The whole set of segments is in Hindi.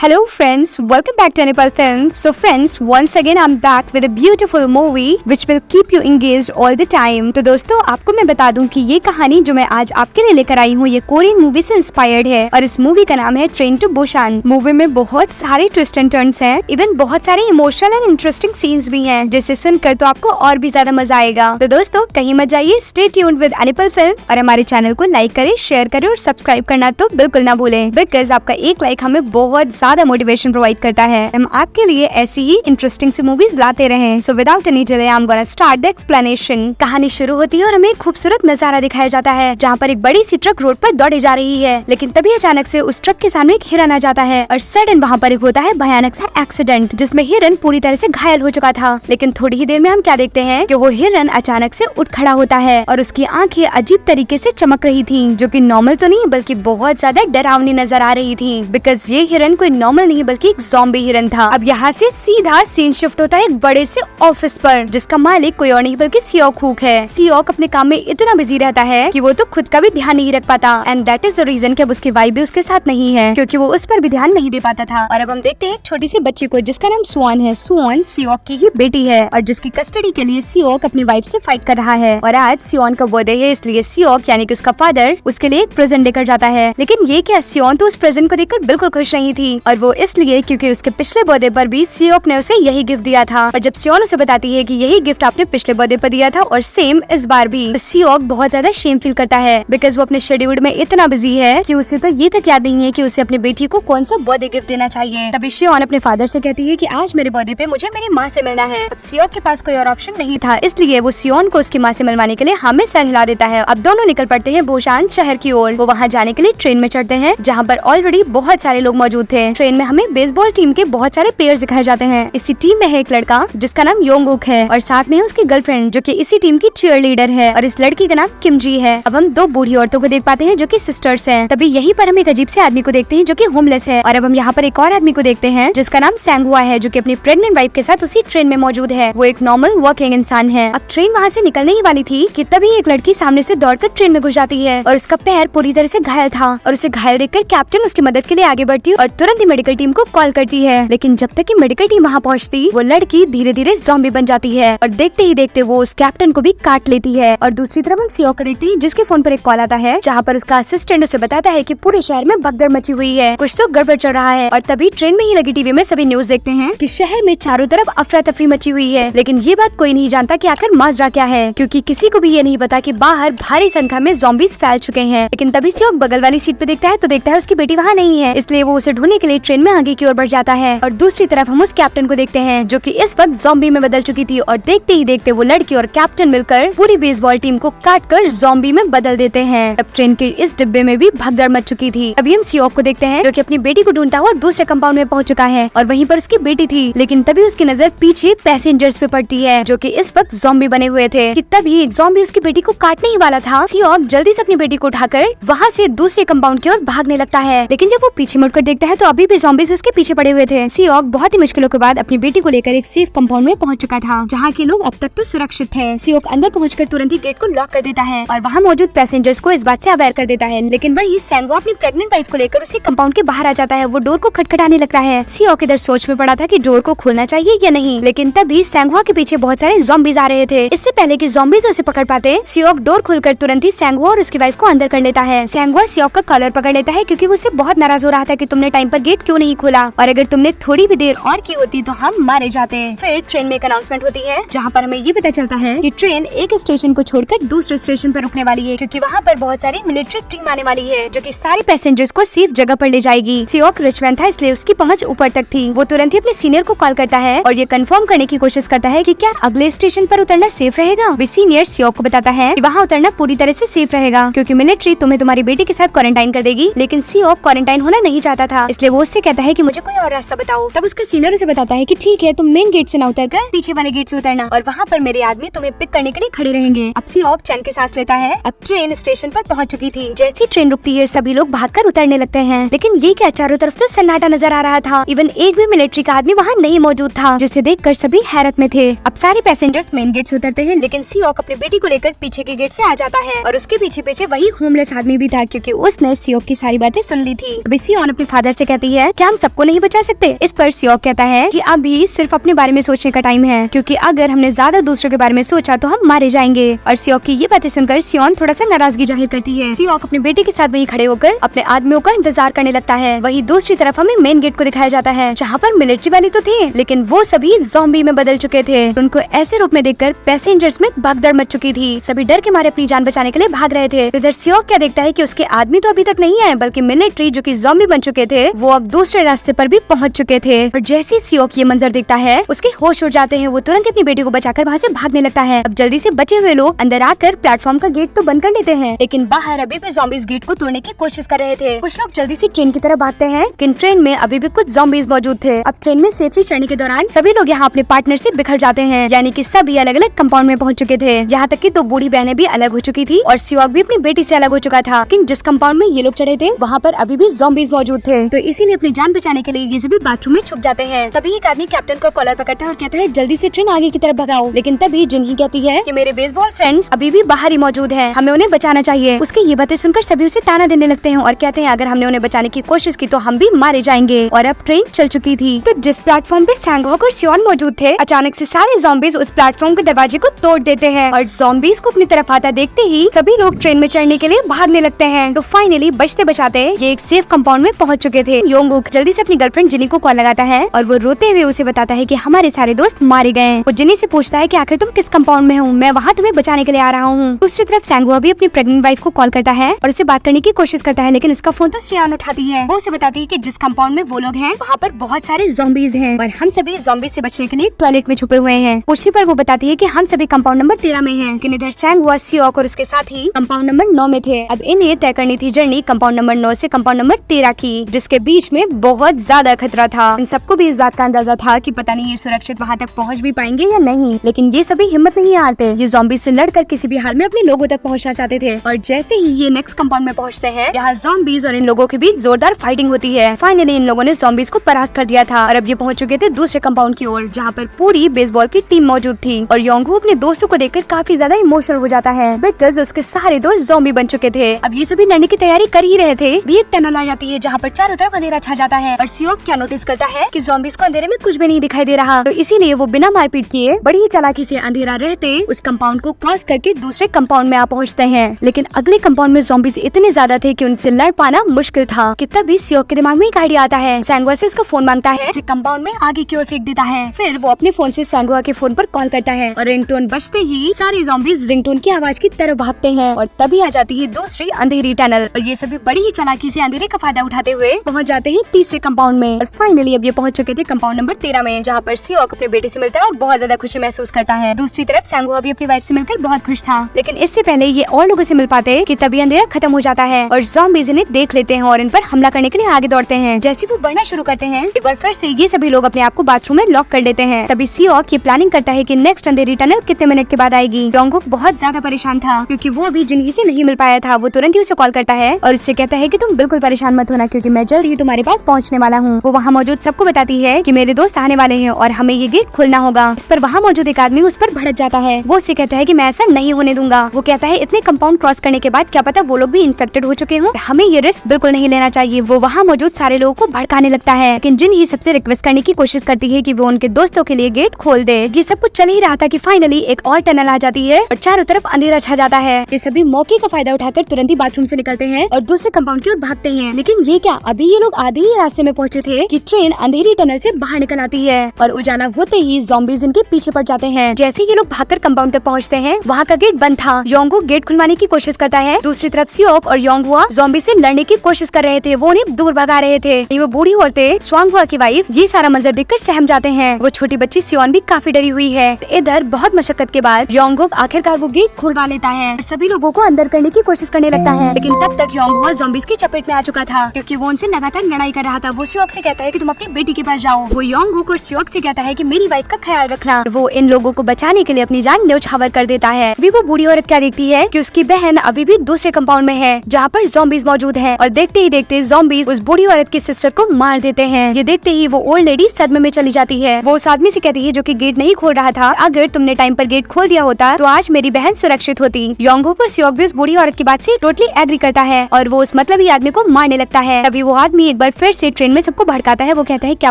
Hello friends, welcome back to Anipal Films. So friends, once again I'm back with a beautiful movie which will keep you engaged all the time. तो दोस्तों आपको मैं बता दूं कि ये कहानी जो मैं आज आपके लिए लेकर आई हूँ ये कोरियन मूवी से इंस्पायर्ड है और इस मूवी का नाम है ट्रेन टू बुसान। मूवी में बहुत सारे ट्विस्ट एंड टर्न्स हैं, इवन बहुत सारे इमोशनल एंड इंटरेस्टिंग सीन्स भी हैं जिसे सुनकर तो आपको और भी ज्यादा मजा आएगा। तो दोस्तों कहीं मत जाइए, स्टे ट्यून्ड विद अनिपल फिल्म और हमारे चैनल को लाइक करें, शेयर करें और सब्सक्राइब करना तो बिल्कुल ना भूलें, बिकॉज आपका एक लाइक हमें बहुत ज्यादा मोटिवेशन प्रोवाइड करता है। हम आपके लिए ऐसी ही इंटरेस्टिंग सी मूवीज लाते रहें। So without any delay I am gonna start the explanation. कहानी शुरू होती है और हमें एक खूबसूरत नजारा दिखाया जाता है जहाँ पर एक बड़ी सी ट्रक रोड पर दौड़ी जा रही है, लेकिन तभी अचानक से उस ट्रक के सामने एक हिरन आ जाता है और सडन वहाँ पर एक होता है भयानक सा एक्सीडेंट जिसमें हिरन पूरी तरह से घायल हो चुका था। लेकिन थोड़ी ही देर में हम क्या देखते हैं कि वो हिरन अचानक से उठ खड़ा होता है और उसकी आंखें अजीब तरीके से चमक रही थी, जो कि नॉर्मल तो नहीं बल्कि बहुत ज्यादा डरावनी नजर आ रही थी, बिकॉज ये हिरन कोई नॉर्मल नहीं बल्कि एक ज़ॉम्बी हिरन था। अब यहाँ से सीधा सीन शिफ्ट होता है एक बड़े से ऑफिस पर जिसका मालिक कोई और नहीं बल्कि सियोक हुक है। सियोक अपने काम में इतना बिजी रहता है कि वो तो खुद का भी ध्यान नहीं रख पाता and that is the reason कि अब उसकी वाइफ भी उसके साथ नहीं है क्योंकि वो उस पर भी ध्यान नहीं दे पाता था। और अब हम देखते हैं एक छोटी सी बच्ची को जिसका नाम सुआन है। सुआन सियोक की ही बेटी है और जिसकी कस्टडी के लिए सियोक अपनी वाइफ से फाइट कर रहा है। और आज सियोन का बर्थडे है, इसलिए सियोक यानी कि उसका फादर उसके लिए एक प्रेजेंट लेकर जाता है। लेकिन ये क्या, सियोन तो उस प्रेजेंट को देखकर बिल्कुल खुश नहीं थी और वो इसलिए क्योंकि उसके पिछले बर्थडे पर भी सियोक ने उसे यही गिफ्ट दिया था। और जब सियोन उसे बताती है कि यही गिफ्ट आपने पिछले बर्थडे पर दिया था और सेम इस बार भी, तो सियोक बहुत ज्यादा शेम फील करता है बिकॉज वो अपने शेड्यूल में इतना बिजी है कि उसे तो ये तक याद नहीं है कि उसे अपनी बेटी को कौन सा बर्थडे गिफ्ट देना चाहिए। तभी सियोन अपने फादर से कहती है कि आज मेरे बर्थडे पे मुझे मेरी माँ से मिलना है। अब सियोक के पास कोई और ऑप्शन नहीं था, इसलिए वो सियोन को उसकी माँ से मिलवाने के लिए हमें सर हिला देता है। अब दोनों निकल पड़ते हैं बुसान शहर की ओर। वो वहाँ जाने के लिए ट्रेन में चढ़ते हैं जहाँ पर ऑलरेडी बहुत सारे लोग मौजूद थे। ट्रेन में हमें बेसबॉल टीम के बहुत सारे प्लेयर्स दिखाए जाते हैं। इसी टीम में है एक लड़का जिसका नाम योंगुक है और साथ में है उसकी गर्लफ्रेंड जो कि इसी टीम की चीयर लीडर है और इस लड़की का नाम किमजी है। अब हम दो बूढ़ी औरतों को देख पाते हैं जो कि सिस्टर्स हैं। तभी यहीं पर हम एक अजीब से आदमी को देखते हैं जो कि होमलेस है। और अब हम यहाँ पर एक और आदमी को देखते हैं जिसका नाम सैंगहुआ है जो कि अपनी प्रेग्नेंट वाइफ के साथ उसी ट्रेन में मौजूद है। वो एक नॉर्मल वर्किंग इंसान है। अब ट्रेन वहाँ से निकलने ही वाली थी कि तभी एक लड़की सामने से दौड़कर ट्रेन में घुस जाती है और उसका पैर पूरी तरह से घायल था और उसे घायल देखकर कैप्टन उसकी मदद के लिए आगे बढ़ती और तुरंत ही मेडिकल टीम को कॉल करती है। लेकिन जब तक कि मेडिकल टीम वहाँ पहुँचती वो लड़की धीरे धीरे ज़ॉम्बी बन जाती है और देखते ही देखते वो उस कैप्टन को भी काट लेती है। और दूसरी तरफ हम सियोक को देखते हैं जिसके फोन पर एक कॉल आता है जहाँ पर उसका असिस्टेंट उसे बताता है कि पूरे शहर में भगदड़ मची हुई है, कुछ तो गड़बड़ चल रहा है। और तभी ट्रेन में ही लगी टीवी में सभी न्यूज देखते हैं कि शहर में चारों तरफ अफरा तफरी मची हुई है। लेकिन ये बात कोई नहीं जानता कि आखिर माजरा क्या है, क्योंकि किसी को भी ये नहीं पता कि बाहर भारी संख्या में ज़ॉम्बीज फैल चुके हैं। लेकिन तभी सियोक बगल वाली सीट पे देखता है तो देखता है उसकी बेटी वहाँ नहीं है, इसलिए वो उसे ढूंढने के लिए ट्रेन में आगे की ओर बढ़ जाता है। और दूसरी तरफ हम उस कैप्टन को देखते हैं जो कि इस वक्त ज़ॉम्बी में बदल चुकी थी और देखते ही देखते वो लड़की और कैप्टन मिलकर पूरी बेसबॉल टीम को काट कर ज़ॉम्बी में बदल देते हैं। अब ट्रेन के इस डिब्बे में भी भगदड़ मच चुकी थी। अभी हम सियोक को देखते हैं जो कि अपनी बेटी को ढूंढता हुआ दूसरे कंपाउंड में पहुंच चुका है और वहीं पर उसकी बेटी थी। लेकिन तभी उसकी नजर पीछे पैसेंजर्स पे पड़ती है जो कि इस वक्त ज़ॉम्बी बने हुए थे कि तभी एक ज़ॉम्बी उसकी बेटी को काटने ही वाला था। सियोक जल्दी से अपनी बेटी को उठाकर वहाँ से दूसरे कंपाउंड की ओर भागने लगता है, लेकिन जब वो पीछे मुड़कर देखता है तो अभी भी ज़ॉम्बीज उसके पीछे पड़े हुए थे। सियोक बहुत ही मुश्किलों के बाद अपनी बेटी को लेकर एक सेफ कंपाउंड में पहुंच चुका था जहाँ के लोग अब तक तो सुरक्षित थे। सियोक अंदर पहुंचकर तुरंत ही गेट को लॉक कर देता है और वहाँ मौजूद पैसेंजर्स को इस बात से अवेयर कर देता है। लेकिन वही सैंगहुआ अपनी प्रेग्नेंट वाइफ को लेकर उसी कंपाउंड के बाहर आ जाता है। वो डोर को खटखटाने लगता है। सियोक इधर सोच में पड़ा था कि डोर को खोलना चाहिए या नहीं, लेकिन तभी सैंगहुआ के पीछे बहुत सारे ज़ॉम्बीज आ रहे थे। इससे पहले कि ज़ॉम्बीज उसे पकड़ पाते सियोक डोर खोलकर तुरंत ही सैंगहुआ और उसकी वाइफ को अंदर कर लेता है। सैंगहुआ सियोक का कॉलर पकड़ लेता है क्योंकि वो उससे बहुत नाराज हो रहा था कि तुमने टाइम पर गेट क्यों नहीं खोला और अगर तुमने थोड़ी भी देर और की होती तो हम मारे जाते। फिर ट्रेन में एक अनाउंसमेंट होती है जहाँ पर हमें ये पता चलता है कि ट्रेन एक स्टेशन को छोड़कर दूसरे स्टेशन पर रुकने वाली है क्योंकि वहाँ पर बहुत सारी मिलिट्री टीम आने वाली है जो कि सारे पैसेंजर्स को सेफ जगह पर ले जाएगी। सियोक रिचमैन था इसलिए उसकी पहुंच ऊपर तक थी। वो तुरंत ही अपने सीनियर को कॉल करता है और ये कंफर्म करने की कोशिश करता है कि क्या अगले स्टेशन पर उतरना सेफ रहेगा। वे सीनियर सियोक को बताता है कि वहाँ उतरना पूरी तरह से सेफ रहेगा क्योंकि मिलिट्री तुम्हें तुम्हारी बेटी के साथ क्वारंटाइन कर देगी। लेकिन सियोक क्वारंटाइन होना नहीं चाहता था, इसलिए वो उससे कहता है कि मुझे कोई और रास्ता बताओ। तब उसका सीनियर उसे बताता है कि ठीक है, तुम मेन गेट से ना उतर कर पीछे वाले गेट से उतरना और वहाँ पर मेरे आदमी तुम्हें पिक करने के लिए खड़े रहेंगे। अब सियोक चैन के सांस लेता है। अब ट्रेन स्टेशन पर पहुँच चुकी थी। जैसी ट्रेन रुकती है सभी लोग भागकर उतरने लगते हैं, लेकिन ये क्या, चारों तरफ तो सन्नाटा नजर आ रहा था। इवन एक भी मिलिट्री का आदमी वहाँ नहीं मौजूद था, जिसे देखकर सभी हैरत में थे। अब सारे पैसेंजर्स मेन गेट से उतरते हैं, लेकिन सियोक अपनी बेटी को लेकर पीछे के गेट से आ जाता है और उसके पीछे पीछे वही होमलेस आदमी भी था क्योंकि उसने सियोक की सारी बातें सुन ली थी। अभी सियोन अपने फादर से कहती है, क्या हम सबको नहीं बचा सकते? इस पर सियोक कहता है कि अभी सिर्फ अपने बारे में सोचने का टाइम है, क्योंकि अगर हमने ज्यादा दूसरों के बारे में सोचा तो हम मारे जाएंगे। और सियोक की ये बातें सुनकर सियोन थोड़ा सा नाराजगी जाहिर करती है। सियोक अपने बेटे के साथ वहीं खड़े होकर अपने आदमियों का इंतजार करने लगता है। वहीं दूसरी तरफ हमें मेन गेट को दिखाया जाता है, जहाँ पर मिलिट्री वाले तो थे, लेकिन वो सभी ज़ॉम्बी में बदल चुके थे। उनको ऐसे रूप में देखकर पैसेंजर्स में भगदड़ मच चुकी थी। सभी डर के मारे अपनी जान बचाने के लिए भाग रहे थे। इधर सियोक क्या देखता है कि उसके आदमी तो अभी तक नहीं आए, बल्कि मिलिट्री जो कि ज़ॉम्बी बन चुके थे वो अब दूसरे रास्ते पर भी पहुंच चुके थे। और जैसे सियोक ये मंजर देखता है उसके होश उड़ जाते हैं। वो तुरंत अपनी बेटी को बचाकर वहाँ से भागने लगता है। अब जल्दी से बचे हुए लोग अंदर आकर प्लेटफॉर्म का गेट तो बंद कर लेते हैं, लेकिन बाहर अभी भी ज़ॉम्बीज़ गेट को तोड़ने की कोशिश कर रहे थे। कुछ लोग जल्दी से ट्रेन की तरफ भागते हैं, लेकिन ट्रेन में अभी भी कुछ ज़ॉम्बीज़ मौजूद थे। अब ट्रेन में सेफली चढ़ने के दौरान सभी लोग यहाँ अपने पार्टनर से बिखर जाते हैं, यानी कि सभी अलग अलग कंपाउंड में पहुंच चुके थे। यहाँ तक कि दो बूढ़ी बहनें भी अलग हो चुकी थी और सियोक भी अपनी बेटी से अलग हो चुका था। लेकिन जिस कंपाउंड में ये लोग चढ़े थे वहाँ पर अभी भी ज़ॉम्बीज़ मौजूद थे, तो इसीलिए अपनी जान बचाने के लिए ये सभी बाथरूम में छुप जाते हैं। तभी एक आदमी कैप्टन को कॉलर पकड़ता है और कहता है जल्दी से ट्रेन आगे की तरफ भगाओ। लेकिन तभी जिन्ही कहती है कि मेरे बेसबॉल फ्रेंड्स अभी भी बाहर ही मौजूद हैं, हमें उन्हें बचाना चाहिए। उसके ये बातें सुनकर सभी उसे ताना देने लगते हैं और कहते हैं अगर हमने उन्हें बचाने की कोशिश की तो हम भी मारे जाएंगे। और अब ट्रेन चल चुकी थी, तो जिस प्लेटफॉर्म पे सैंगवॉक और सियोन मौजूद थे, अचानक से सारे ज़ॉम्बीज़ उस प्लेटफॉर्म के दरवाजे को तोड़ देते हैं। और ज़ॉम्बीज़ को अपनी तरफ आता देखते ही सभी लोग ट्रेन में चढ़ने के लिए भागने लगते हैं। तो फाइनली बचते बचाते ये एक सेफ कंपाउंड में पहुंच चुके थे। योंगुक जल्दी से अपनी गर्लफ्रेंड जिनी को कॉल लगाता है और वो रोते हुए उसे बताता है कि हमारे सारे दोस्त मारे गए। वो जिनी से पूछता है कि आखिर तुम किस कंपाउंड में हो, मैं वहाँ तुम्हें बचाने के लिए आ रहा हूँ। दूसरी तरफ सैंगुआ भी अपनी प्रेग्नेंट वाइफ को कॉल करता है और उससे बात करने की कोशिश करता है, लेकिन उसका फोन तो श्रेयान उठाती है। वो उसे बताती है कि जिस कंपाउंड में वो लोग हैं वहाँ पर बहुत सारे ज़ॉम्बीज़ हैं और हम सभी ज़ॉम्बीज़ से बचने के लिए टॉयलेट में छुपे हुए हैं। उसी पर वो बताती है कि हम सभी कंपाउंड नंबर 13 में हैं। लेकिन इधर सैंगुआ, सियोक और उसके साथी कंपाउंड नंबर 9 में थे। अब इन्हें तय करनी थी जर्नी कंपाउंड नंबर 9 से कंपाउंड नंबर 13 की, जिसके बीच में बहुत ज्यादा खतरा था। इन सबको भी इस बात का अंदाजा था कि पता नहीं ये सुरक्षित वहाँ तक पहुँच भी पाएंगे या नहीं, लेकिन ये सभी हिम्मत नहीं हारते। ये ज़ॉम्बी से लड़कर किसी भी हाल में अपने लोगों तक पहुँचना चाहते थे। और जैसे ही ये नेक्स्ट कंपाउंड में पहुँचते हैं, यहाँ ज़ॉम्बीज़ और इन लोगों के बीच जोरदार फाइटिंग होती है। फाइनली इन लोगों ने ज़ॉम्बीज़ को परास्त कर दिया था और अब ये पहुँच चुके थे दूसरे कंपाउंड की ओर, जहाँ पर पूरी बेसबॉल की टीम मौजूद थी। और योंगहू अपने दोस्तों को देखकर काफी ज्यादा इमोशनल हो जाता है, बिकॉज उसके सारे दोस्त ज़ॉम्बी बन चुके थे। अब ये सभी लड़ने की तैयारी कर ही रहे थे, भी एक टनल आ जाती है जहाँ पर चारों तरफ अंधेरा छा जाता है। और सियोक क्या नोटिस करता है कि ज़ॉम्बीज़ को अंधेरे में कुछ भी नहीं दिखाई दे रहा, तो इसीलिए वो बिना मारपीट किए बड़ी ही चालाकी से अंधेरा रहते उस कंपाउंड को क्रॉस करके दूसरे कंपाउंड में आ पहुँचते हैं। लेकिन अगले कंपाउंड में ज़ॉम्बीज़ इतने ज्यादा थे कि उनसे लड़ पाना मुश्किल था कि तभी सियोक के दिमाग में एक आइडिया आता है। सैंगुआ से उसका फोन मांगता है, कंपाउंड में आगे की ओर फेंक देता है। फिर वो अपने फोन से सैंगुआ के फोन पर कॉल करता है और रिंगटोन बजते ही सारे ज़ॉम्बीज़ रिंगटोन की आवाज की तरफ भागते हैं। और तभी आ जाती है दूसरी अंधेरी टनल और ये सभी बड़ी ही चालाकी से अंधेरे का फायदा उठाते हुए पहुंच जाते हैं तीसरे कंपाउंड में। और फाइनली अब ये पहुंच चुके थे कंपाउंड नंबर 13 में, जहाँ पर सियोक अपने बेटे से मिलता है और बहुत ज्यादा खुशी महसूस करता है। दूसरी तरफ सैंगुआ भी अपनी वाइफ से मिलकर बहुत खुश था, लेकिन इससे पहले ये और लोगों से मिल पाते कि तभी अंधेरा खत्म हो जाता है और ज़ॉम्बीज़ इन्हें देख लेते हैं और इन पर हमला करने के लिए आगे दौड़ते हैं। जैसे वो बढ़ना शुरू करते हैं, एक बार फिर से ये सभी लोग अपने आप को बाथरूम में लॉक कर लेते हैं। तभी सियोक ये प्लानिंग करता है कि नेक्स्ट अंधेरी टनल कितने मिनट के बाद आएगी। योंगुक बहुत ज्यादा परेशान था क्योंकि वो अभी जिंदगी से नहीं मिल पाया था। वो तुरंत ही उसे कॉल करता है और उससे कहता है कि तुम बिल्कुल परेशान मत होना, क्योंकि मैं जल्द ही तुम्हारे पास पहुंचने वाला हूँ। वो वहाँ मौजूद सबको बताती है कि मेरे दोस्त आने वाले हैं और हमें ये गेट खोलना होगा। इस पर वहाँ मौजूद एक आदमी उस पर भड़क जाता है। वो उससे कहता है कि मैं ऐसा नहीं होने दूंगा। वो कहता है इतने कंपाउंड क्रॉस करने के बाद क्या पता वो लोग भी इन्फेक्टेड हो चुके हों, हमें ये रिस्क बिल्कुल नहीं लेना चाहिए। वो वहाँ मौजूद सारे लोगों को भड़काने लगता है, लेकिन जिन ही सबसे रिक्वेस्ट करने की कोशिश करती है कि वो उनके दोस्तों के लिए गेट खोल दे। ये सब कुछ चल ही रहा था कि फाइनली एक और टनल आ जाती है और चारों तरफ अंधेरा छा जाता है। ये सभी मौके का फायदा उठाकर तुरंत ही बाथरूम से निकलते हैं और दूसरे कंपाउंड की ओर भागते हैं। लेकिन ये क्या, अभी ये लोग आधे ही रास्ते में पहुंचे थे कि ट्रेन अंधेरी टनल से बाहर निकल आती है और उजाला होते ही ज़ॉम्बीज़ इनके पीछे पड़ जाते हैं। जैसे ये लोग भागकर कंपाउंड तक पहुंचते हैं, वहाँ का गेट बंद था। योंगुक गेट खुलवाने की कोशिश करता है। दूसरी तरफ सियोक और योंगहुआ ज़ॉम्बी से लड़ने की कोशिश कर रहे थे, वो उन्हें दूर भगा रहे थे। वो बूढ़ी औरतें स्वांगहुआ की वाइफ ये सारा मंजर देखकर सहम जाते हैं। वो छोटी बच्ची सियोन भी काफी डरी हुई है। इधर बहुत मशक्कत के बाद योंगुक आखिरकार वो गेट खुलवा लेता है और सभी लोगों को अंदर करने की कोशिश करने लगता है। लेकिन तब तक योंगहुआ ज़ॉम्बीज़ की चपेट में आ चुका था, क्योंकि वो उनसे लगातार लड़ाई कर रहा था। वो सियोक से कहता है कि तुम अपनी बेटी के पास जाओ। वो योंगुक और सियोक से कहता है कि मेरी वाइफ का ख्याल रखना। वो इन लोगों को बचाने के लिए अपनी जान न्यौछावर कर देता है। अभी वो बूढ़ी औरत क्या देखती है कि उसकी बहन अभी भी दूसरे कंपाउंड में है, जहाँ पर ज़ॉम्बीज़ मौजूद हैं। और देखते ही देखते ज़ॉम्बीज़ उस बूढ़ी औरत की सिस्टर को मार देते हैं। ये देखते ही वो ओल्ड लेडी सदमे में चली जाती है। वो उस आदमी से कहती है जो कि गेट नहीं खोल रहा था, अगर तुमने टाइम पर गेट खोल दिया होता तो आज मेरी बहन सुरक्षित होती। योंगुक और सियोक भी उस बूढ़ी औरत की बात से टोटली एग्री करता है और वो उस मतलबी आदमी को मारने लगता है। तभी वो आदमी एक बार फिर से ट्रेन में सबको भड़काता है। वो कहता है क्या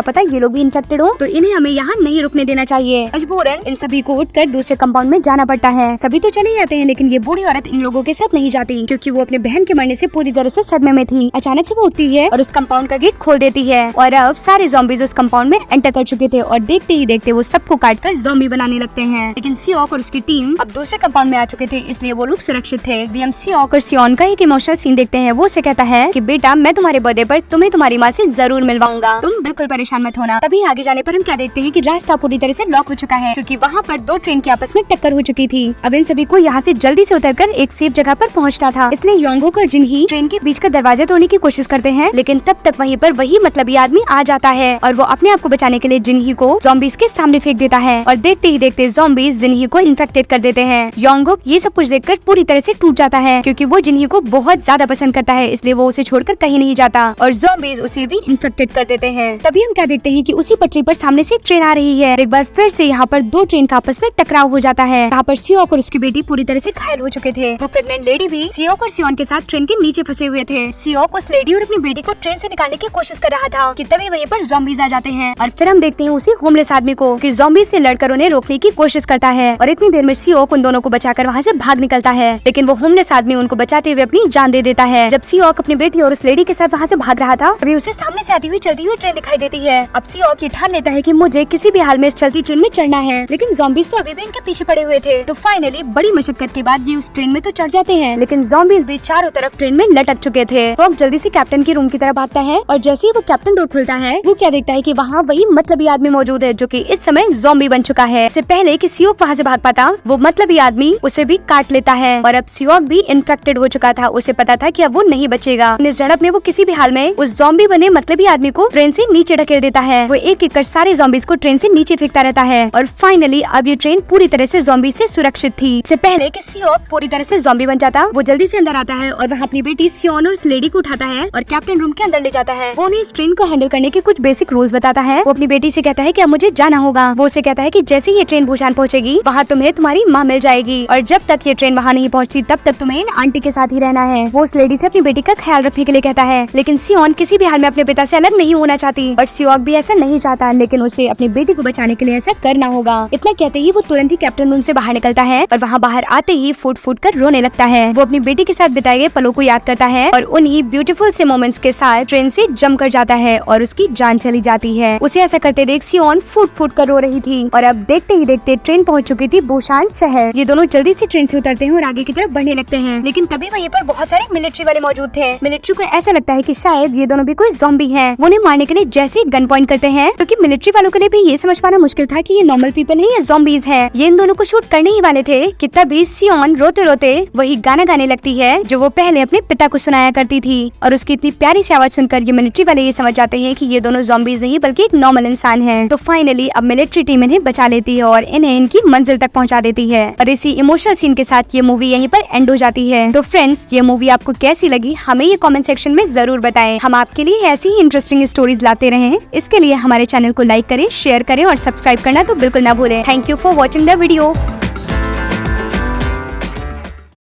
पता ये लोग भी इन्फेक्टेड हो, तो इन्हें हमें यहाँ नहीं रुकने देना चाहिए। मजबूरन इन सभी को उठकर दूसरे कंपाउंड में जाना पड़ता है। सभी तो चले जाते हैं, लेकिन ये बूढ़ी औरत इन लोगों के साथ नहीं जाती, क्योंकि वो अपने बहन के मरने से पूरी तरह से सदमे में थी। अचानक से वो उठती है और उस कंपाउंड का गेट खोल देती है, और अब सारे ज़ॉम्बीज उस कंपाउंड में एंटर कर चुके थे और देखते ही देखते वो सबको काटकर ज़ॉम्बी बनाने लगते हैं। लेकिन सियोक और उसकी टीम अब दूसरे कंपाउंड में आ चुके थे, इसलिए वो लोग सुरक्षित थे। हम सियोक और सियोन का एक इमोशनल सीन देखते हैं। वो उसे कहता है कि बेटा मैं तुम्हारे बर्थडे पर तुम्हें तुम्हारी माँ से जरूर मिलवाऊंगा, तुम बिल्कुल परेशान मत होना। तभी आगे जाने पर हम क्या देखते हैं कि रास्ता पूरी तरह से ब्लॉक हो चुका है, क्योंकि वहाँ पर दो ट्रेन की आपस में टक्कर हो चुकी थी। अब इन सभी को यहाँ से जल्दी से उतरकर एक सेफ जगह पर पहुँचना था, इसलिए योंगहोक और जिनही ट्रेन के बीच का दरवाजा तोड़ने की कोशिश करते हैं। लेकिन तब तक वहीं पर वही मतलबी आदमी आ जाता है और वो अपने आप को बचाने के लिए जिनही को ज़ॉम्बीज के सामने फेंक देता है, और देखते ही देखते ज़ॉम्बीज जिनही को इन्फेक्टेड कर देते हैं। योंगहोक ये सब कुछ देखकर पूरी तरह से टूट जाता है, क्योंकि वो जिनही को बहुत ज्यादा पसंद करता है, इसलिए वो उसे छोड़कर कहीं नहीं जाता, और ज़ॉम्बीज उसे भी इन्फेक्टेड कर देते हैं। तभी हम क्या देखते हैं कि उसी पटरी पर सामने से एक ट्रेन आ रही है। एक बार फिर से यहाँ पर दो ट्रेन का आपस में टकराव हो जाता है। यहाँ पर सियोक और उसकी बेटी पूरी तरह से घायल हो चुके थे। वो प्रेग्नेंट लेडी भी सियोक और सियोन के साथ ट्रेन के नीचे फंसे हुए थे। सियोक उस लेडी और अपनी बेटी को ट्रेन से निकालने की कोशिश कर रहा था कि तभी वहीं पर ज़ॉम्बीज आ जाते हैं, और फिर हम देखते हैं उसी होमलेस आदमी को कि ज़ॉम्बीज से लड़कर उन्हें रोकने की कोशिश करता है, और इतनी देर में सियोक उन दोनों को बचाकर वहाँ से भाग निकलता है। लेकिन वो होमलेस आदमी उनको बचाते हुए अपनी जान दे देता है। जब सियोक अपनी बेटी और उस लेडी के साथ वहाँ से भाग रहा था, तभी उसे सामने से आती हुई चलती हुई ट्रेन दिखाई देती है। अब सियोक ये ठान लेता है कि मुझे किसी भी हाल में इस चलती ट्रेन में चढ़ना है, लेकिन ज़ॉम्बीज तो अभी भी इनके पीछे पड़े हुए थे। तो फाइनली बड़ी मशक्कत के बाद ये उस ट्रेन में तो चढ़ जाते हैं, लेकिन ज़ॉम्बीज भी चारों तरफ ट्रेन में लटक चुके थे। तो अब जल्दी से कैप्टन के रूम की तरफ भागता है, और जैसे ही वो कैप्टन डोर खुलता है, वो क्या देखता है कि वहाँ वही मतलबी आदमी मौजूद है, जो कि इस समय ज़ॉम्बी बन चुका है। इससे पहले कि सियोक वहाँ से भाग पाता, वो मतलबी आदमी उसे भी काट लेता है, और अब सियोक भी इन्फेक्टेड हो चुका था। उसे पता था कि अब वो नहीं बचेगा। इस झड़प में वो किसी भी हाल में उस ज़ॉम्बी बने मतलबी आदमी को ट्रेन से नीचे ढकेल देता है। वो एक एक कर सारे ज़ॉम्बीज को ट्रेन से नीचे फेंकता रहता है, और फाइनली अब ये ट्रेन पूरी तरह से ज़ॉम्बी से सुरक्षित थी। इससे पहले कि सियोक पूरी तरह से ज़ॉम्बी बन जाता, वो जल्दी से अंदर आता है और वहाँ अपनी बेटी सियोन और उस लेडी को उठाता है और कैप्टन रूम के अंदर ले जाता है। वो उन्हें इस ट्रेन को हैंडल करने के कुछ बेसिक रूल्स बताता है। वो अपनी बेटी से कहता है कि अब मुझे जाना होगा। वो उसे कहता है कि जैसे ही ये ट्रेन बुसान पहुंचेगी, वहाँ तुम्हें तुम्हारी माँ मिल जाएगी, और जब तक ये ट्रेन वहाँ नहीं पहुँचती तब तक तुम्हें इन आंटी के साथ ही रहना है। वो उस लेडी से अपनी बेटी का ख्याल रखने के लिए कहता है, लेकिन सियोन किसी भी हाल में अपने पिता से अलग नहीं होना चाहती, और सियोक भी ऐसा नहीं चाहता, लेकिन उसे अपनी बेटी को बचाने के लिए ऐसा करना होगा। इतना कहते ही वो तुरंत ही कैप्टन रूम से बाहर निकलता है, और वहाँ बाहर आते ही फूट फूट कर रोने लगता है। वो अपनी बेटी के साथ बिताए गए पलों को याद करता है, और उन्हीं ब्यूटीफुल से मोमेंट्स के साथ ट्रेन से जम कर जाता है, और उसकी जान चली जाती है। उसे ऐसा करते देख सियोन फूट फूट कर रो रही थी, और अब देखते ही देखते ट्रेन पहुँच चुकी थी बुसान शहर। ये दोनों जल्दी से ट्रेन से उतरते हैं और आगे की तरफ बढ़ने लगते हैं, लेकिन तभी वहीं पर बहुत सारे मिलिट्री वाले मौजूद थे। मिलिट्री को ऐसा लगता है कि शायद ये दोनों भी कोई ज़ॉम्बी हैं। वो उन्हें मारने के लिए जैसे ही गन पॉइंट करते हैं, क्योंकि मिलिट्री वालों के लिए भी ये समझ पाना मुश्किल था कि ये नॉर्मल पीपल है या ज़ॉम्बीज है। ये इन दोनों को शूट करने ही वाले थे कि तभी सियोन रोते रोते वही गाना गाने लगती है जो वो पहले अपने पिता को सुनाया करती थी, और उसकी इतनी प्यारी सी आवाज सुनकर ये मिलिट्री वाले ये समझ जाते हैं कि ये दोनों ज़ॉम्बीज नहीं बल्कि एक नॉर्मल इंसान है। तो फाइनली अब मिलिट्री टीम इन्हें बचा लेती है और इन्हें इनकी मंजिल तक पहुंचा देती है, और इसी इमोशनल सीन के साथ ये मूवी यहीं पर एंड हो जाती है। तो फ्रेंड्स, ये मूवी आपको कैसी लगी हमें ये कमेंट सेक्शन में जरूर बताएं। हम आपके लिए ऐसी ही इंटरेस्टिंग स्टोरीज लाते रहें। इसके लिए हमारे चैनल को लाइक करें, शेयर करें और सब्सक्राइब करना तो बिल्कुल ना भूलें। Thank you for watching the video.